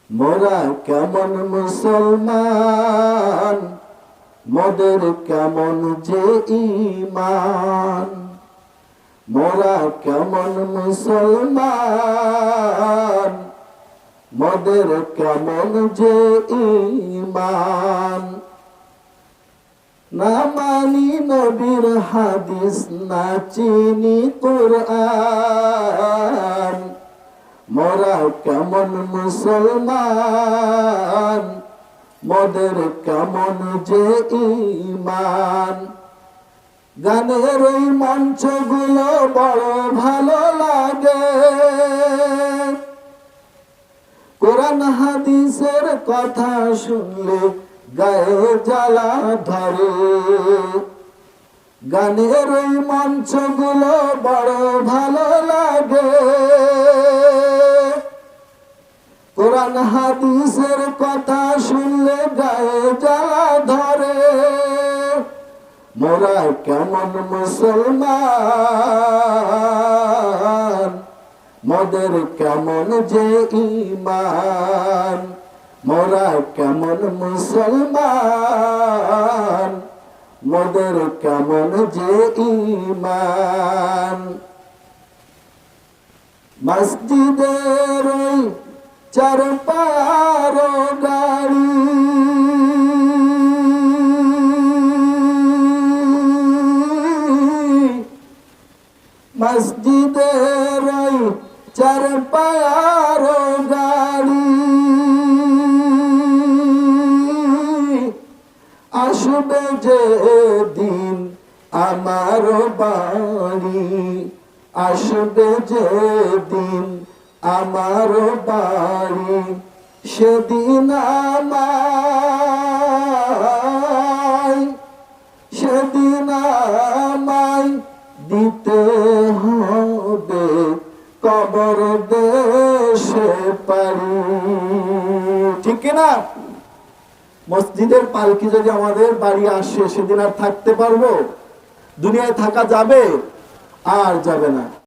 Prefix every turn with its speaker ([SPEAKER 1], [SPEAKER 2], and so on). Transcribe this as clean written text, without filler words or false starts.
[SPEAKER 1] মোরা কেমন মুসলমান, মোদের কেমন যে ঈমান। মোরা কেমন মুসলমান, মোদের কেমন যে ঈমান। না মানি নবীর হাদিস, না চিনি কুরআন। মোরা কেমন মুসলমান, মোদের কেমন যে ঈমান। গানের ওই মঞ্চগুলো বড় ভালো লাগে, কোরআন হাদিসের কথা শুনলে গায়ে জ্বালা ধরে। গানের ওই মঞ্চগুলো বড় ভালো লাগে, কোরআন হাদিসের কথা শুনলে গায়ে জ্বালা ধরে। মোরা কেমন মুসলমান, মোদের কেমন যে ঈমান। মোরা কেমন মুসলমান, মোদের কেমন যে ঈমান। মসজিদের ওই চারপার গাড়ি, মসজিদের ওই চারপার গাড়ি। আসবে যে দিন আমার বাড়ি, আসবে যে দিন আমার বাড়ি। সেদিন আমায়, সেদিন আমায় দিতে হবে কবর দেশে পারি। ঠিক না? মসজিদের পালকি যদি আমাদের বাড়ি আসে, সেদিন আর থাকতে পারবো? দুনিয়ায় থাকা যাবে? আর যাবে না।